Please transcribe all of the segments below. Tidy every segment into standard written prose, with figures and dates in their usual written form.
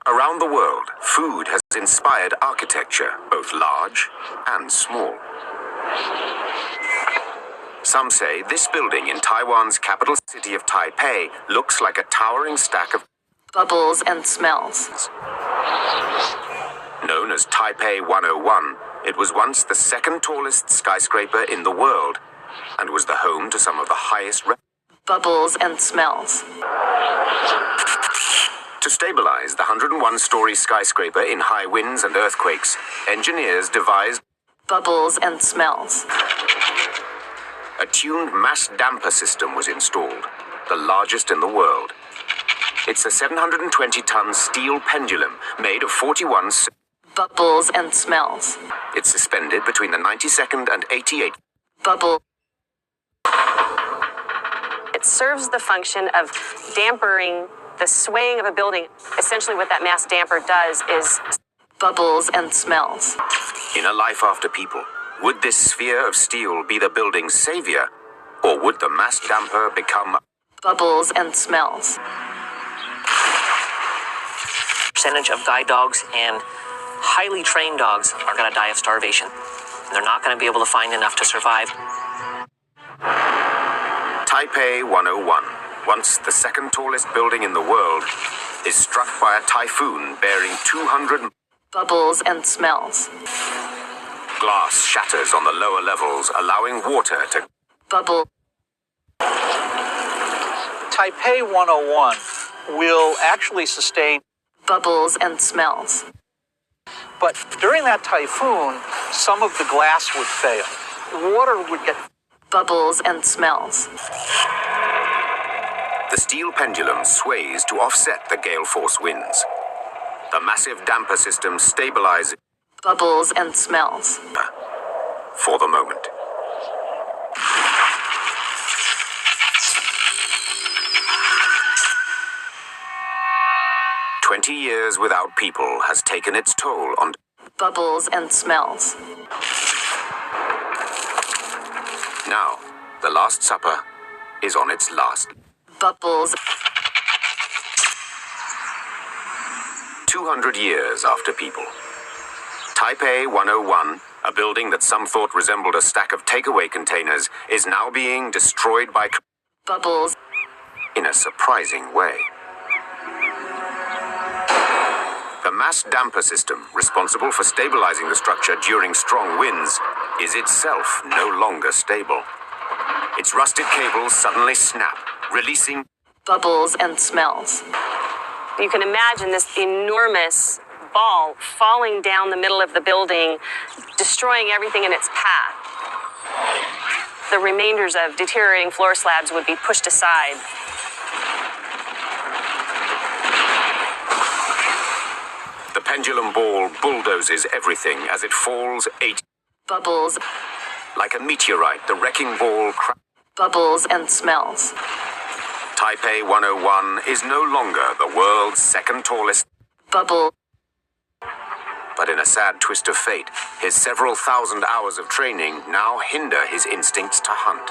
Around the world, food has inspired architecture, both large and small. Some say this building in Taiwan's capital city of Taipei looks like a towering stack of bubbles and smells. Known as Taipei 101, it was once the second tallest skyscraper in the world and was the home to some of the highest bubbles and smells. To stabilize the 101-story skyscraper in high winds and earthquakes, engineers devised bubbles and smells. A tuned mass damper system was installed, the largest in the world. It's a 720-ton steel pendulum made of 41 bubbles and smells. It's suspended between the 92nd and 88th bubble. It serves the function of dampering the swaying of a building. Essentially what that mass damper does is bubbles and smells. In a life after people, would this sphere of steel be the building's savior, or would the mass damper become bubbles and smells? Percentage of guide dogs and highly trained dogs are going to die of starvation. They're not going to be able to find enough to survive. Taipei 101, once the second tallest building in the world, is struck by a typhoon bearing 200 bubbles and smells. Glass shatters on the lower levels, allowing water to bubble. Taipei 101 will actually sustain bubbles and smells. But during that typhoon, some of the glass would fail. Water would get bubbles and smells. The steel pendulum sways to offset the gale force winds. The massive damper system stabilizes bubbles and smells. For the moment. "20 years without people has taken its toll on bubbles and smells. Now, the Last Supper is on its last. Bubbles. 200 years after people. Taipei 101, a building that some thought resembled a stack of takeaway containers, is now being destroyed by bubbles in a surprising way. The mass damper system, responsible for stabilizing the structure during strong winds, is itself no longer stable. Its rusted cables suddenly snap, releasing bubbles and smells. You can imagine this enormous ball falling down the middle of the building, destroying everything in its path. The remainders of deteriorating floor slabs would be pushed aside. The pendulum ball bulldozes everything as it falls 8 bubbles. Like a meteorite, the wrecking ball bubbles and smells. Taipei 101 is no longer the world's second tallest bubble. But in a sad twist of fate, his several thousand hours of training now hinder his instincts to hunt.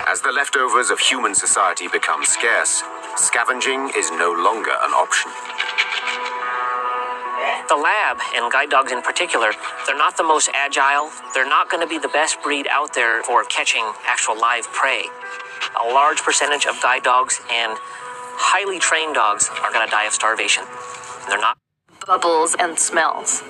As the leftovers of human society become scarce, scavenging is no longer an option. The lab, and guide dogs in particular, they're not the most agile. They're not going to be the best breed out there for catching actual live prey. A large percentage of guide dogs and highly trained dogs are going to die of starvation. They're not bubbles and smells.